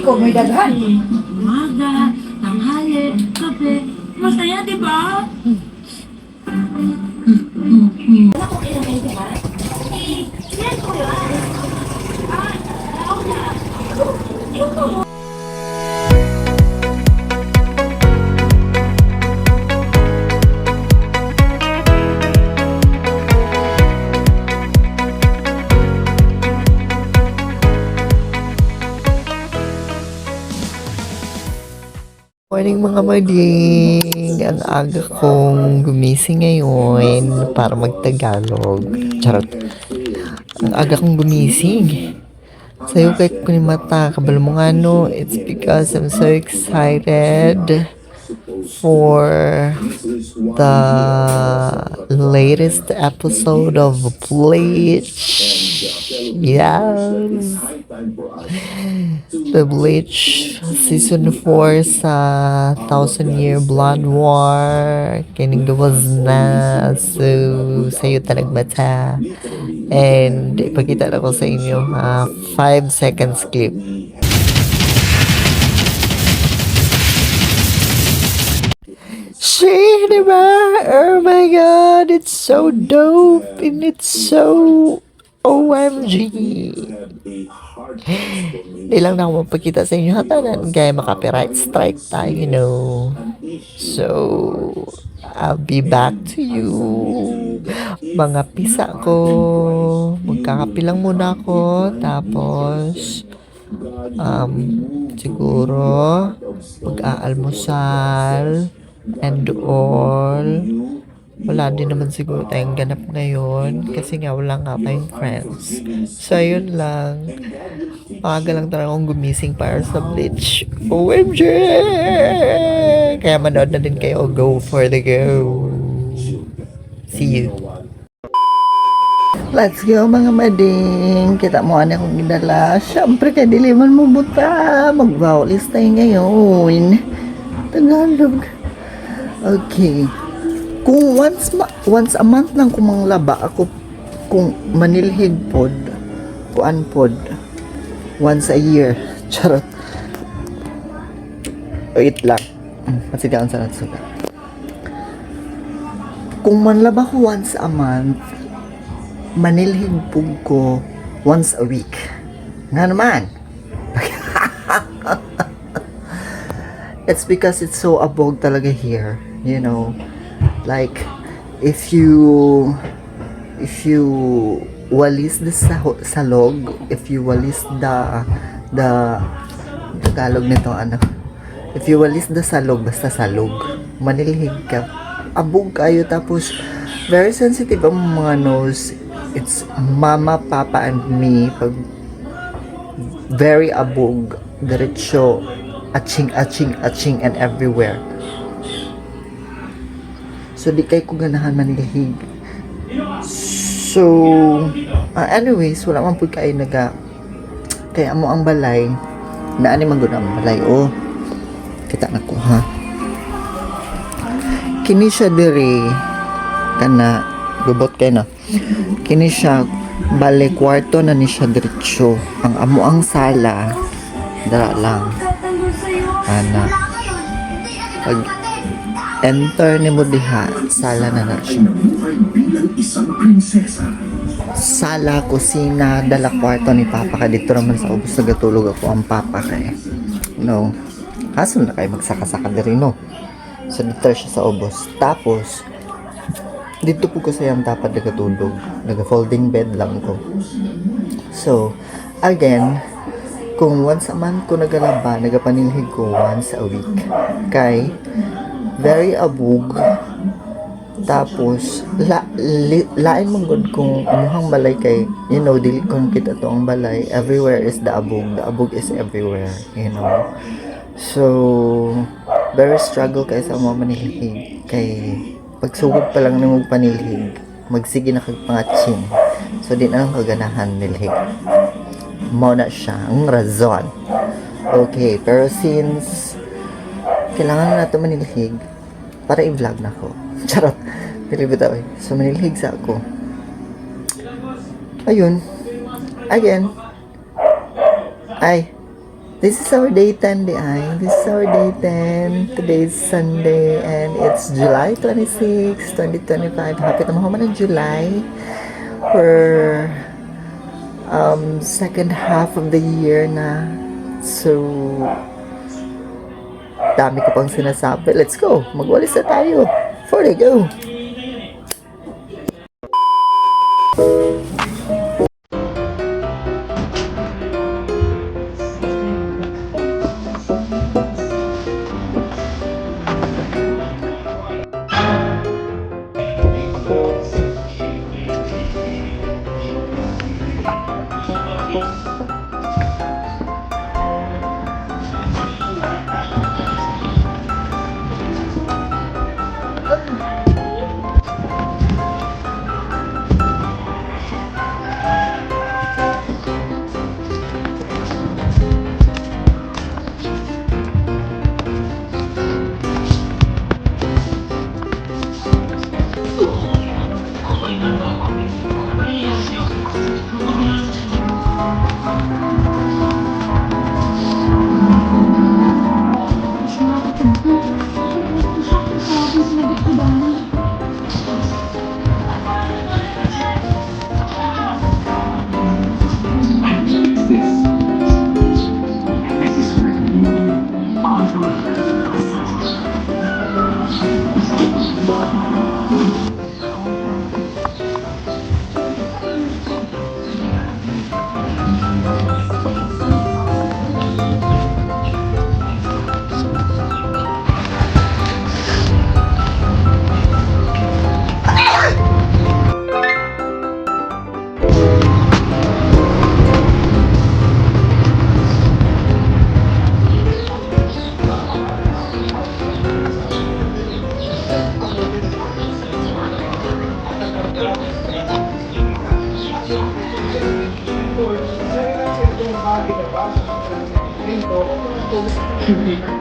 ko may daghan. Umaga, tanghali, gabi. Masaya, di ba? Wala kong ilang ay daghan. Yan ko yun. Ako na. Yung ko mo. Morning mga mading! Ang aga kong gumising ngayon para magtagalog. Charot. Ang aga kong gumising. Sa'yo kay kunimata, kabalo mo nga no, it's because I'm so excited for the latest episode of Bleach. Yes! The Bleach Season 4 sa Thousand Year Blood War. Kining gawas na. So, sa'yo talagbata. And, ipakita na ko sa inyo 5 seconds clip. See, diba? Oh my god, it's so dope and it's so OMG. Hindi lang na ako magpakita sa inyo hatanan kaya maka-copyright strike tayo, you know. So, I'll be back to you. Mga pisa ko. Magkakapi lang muna ako. Tapos, siguro, mag-aalmusal and all. Wala din naman siguro tayong ganap ngayon kasi nga wala nga tayong friends. So, yun lang. Maaga lang talaga akong gumising para sa Bleach. OMG! Kaya manood na din kayo. Go for the go. See you. Let's go mga mading. Kita mo ano akong gidala. Siyempre kay diliman mo buta. Mag-vowelist tayo ngayon. Tagalog. Okay. Kung once a month lang kung manglaba ako, kung manilhig pod, kuan pod, once a year. Charot. Wait lang. Masigaan sa natsuga. Kung manlaba ko once a month, manilhig pod ko once a week. Nga naman. It's because it's so abog talaga here. You know, like if you walis the salog, if you walis the Tagalog nito ano, if you walis the salog, basta salog, manilhig ka, abog kayo, tapos very sensitive ang mga nose. It's mama, papa and me. Pag very abog, diretso, aching and everywhere. So, di kayo ko ganahan manilhig. So, anyways, wala man po kayo kaya mo ang balay, naani man gud ang balay, oh. Kita na ko, ha? Kini siya diri, kana, gubot kayo na. Kini siya, balay kwarto na ni siya diretso. Ang amo ang sala, dara lang. Ana. Pag enter ni mo diha, sala na siya. Sala, kusina, dala kwarto ni papa ka. Dito naman sa ubos nagatulog ako ang papa kay. No. Kaso na kayo magsaka-saka diri, no. So dito siya sa ubos. Tapos dito po ko sayang dapat nagatulog. Naga-folding bed lang ko. So, again, kung once a month ko nagalaba, nagapanilhig ko once a week. Kay very abog, tapos lain mong good kung imuhang balay kay, you know, dili kung kita to ang balay, everywhere is the abog is everywhere, you know. So very struggle kay sa mga manilhig, kay pagsugod pa lang nimo panilhig, magsige na kag pangatsin, so di na lang kaganahan nilhig mo na siya ang razon. Okay, pero since kailangan na nato manilhig para i-vlog na ko. Charot. Pilibitaw eh. So, manilhig sa ako. Ayun. Again. Ay. This is our day 10, di ay. This is our day 10. Today is Sunday and it's July 26, 2025. Happy na mahuman ng July. For second half of the year na. So, dami ko pang sinasabi. Let's go. Magwalis na tayo. For they go.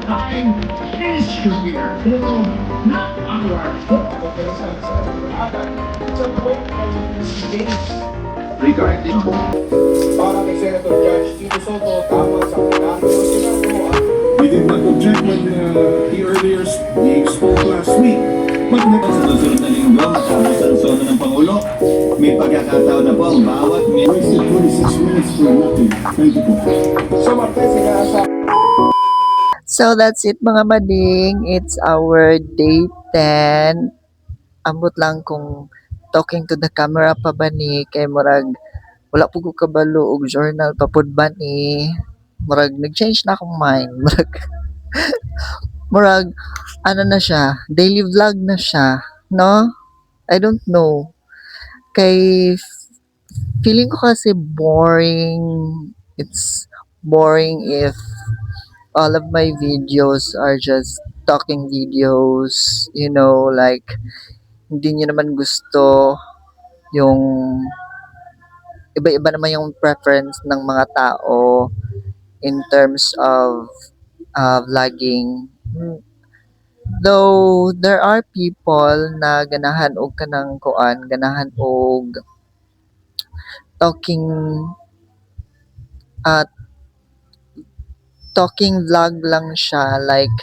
Time is here. Not our regarding Para kay Senator Judge Tito Soto, tama sa plenaryo ng Senado at We did not object when he earlier spoke last week. But Sa susunod na linggo, matapos ang soto ng Pangulo, may pagkakataon na po ang bawat wasted 26 minutes for nothing. Thank you po. sa Martes, inaasa So that's it mga mading. It's our day 10. Ambot lang kung talking to the camera pa ba ni kay murag wala po ko kabalo og journal pa pud ba ni murag nag-change na akong mind. Murag ano na siya, daily vlog na siya, no? I don't know. Kay feeling ko kasi boring. It's boring if all of my videos are just talking videos, you know, like hindi nyo naman gusto yung iba-iba naman yung preference ng mga tao in terms of vlogging. Though there are people na ganahan og kanang kuan, ganahan og talking at talking vlog lang siya, like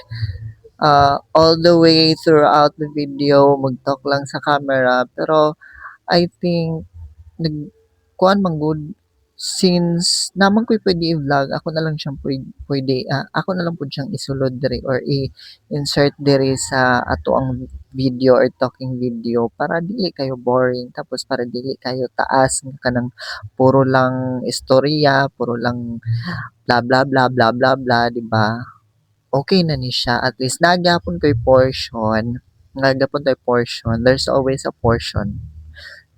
all the way throughout the video mag-talk lang sa camera, pero I think kuan man good since naman ko'y pwede i-vlog, ako na lang siyang pwede ako na lang pud siyang isulod diri or i-insert diri sa ato ang video or talking video para dili kayo boring, tapos para dili kayo taas nga kanang puro lang istorya, puro lang bla bla bla bla bla bla, di ba? Okay na ni siya, at least nagyapon ko'y portion, there's always a portion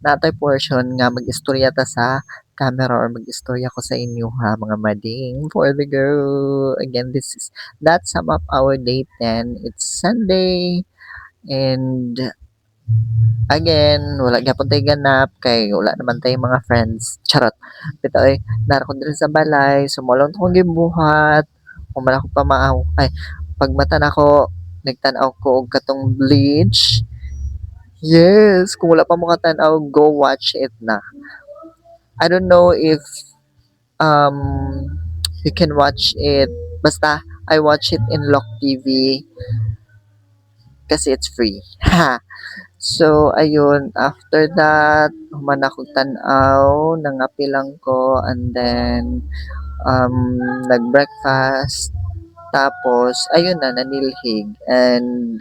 natay portion nga mag-istorya ta sa camera or mag-istorya ko sa inyo ha mga mading. For the girl, again, that sum up our day 10. It's Sunday and again, wala gyapon tay ganap kay wala naman tay mga friends. Charot. Bitaw nara ko diri sa balay, sumolong ko gibuhat. Humala ko pa maaw. Ay, pagmata na ko nagtan-aw ko og katong Bleach. Yes, kung wala pa mo katanaw, go watch it na. I don't know if um You can watch it. Basta, I watch it in Lock TV kasi it's free. So, ayun, after that, human akong tanaw, nangapilang ko, and then, nag-breakfast, tapos, ayun na, nanilhig, and,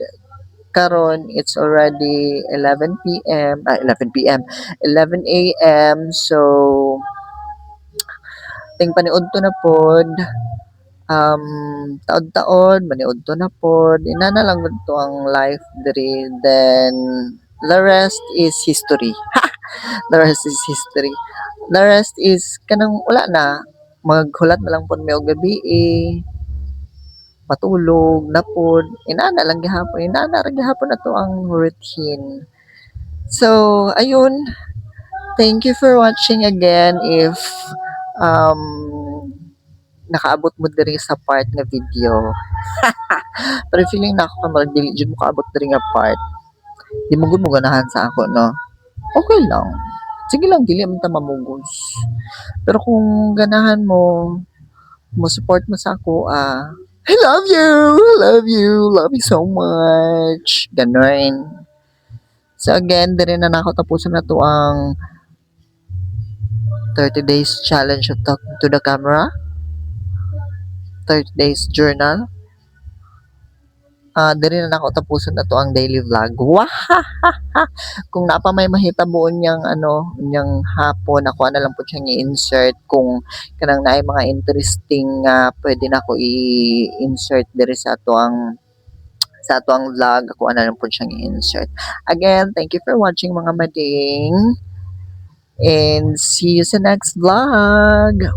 karon it's already 11 p.m., 11 p.m., 11 a.m., so, ting paniud to na pod, taod-taod, maniud to na pod, ina na lang gud to ang life diri, then, the rest is history. The rest is history. The rest is kanang wala na. Maghulat na lang po may og gabi patulog na pod. Inana lang gihapon. Inana ra gihapon na to ang routine. So, ayun. Thank you for watching again. If nakaabot mo diri sa part na video. Pero feeling na ako kamar dili jud mo kaabot diri nga part. Di mo gud mo ganahan sa ako, no? Okay lang. Sige lang, dili man ta mamugos. Pero kung ganahan mo, support mo sa ako, I love you! I love you! Love you so much! Ganon. So again, diri na nako tapusan na to ang 30 days challenge of talking to the camera. 30 days journal. Diri na nako tapusan na to ang daily vlog. Wahahaha! Kung napa may mahitabuon niyang niyang hapon, ako na lang po siyang i-insert kung kanang naay mga interesting pwede na ako i-insert diri sa ato ang vlog, ako na lang po siyang i-insert. Again, thank you for watching mga mading, and see you sa next vlog.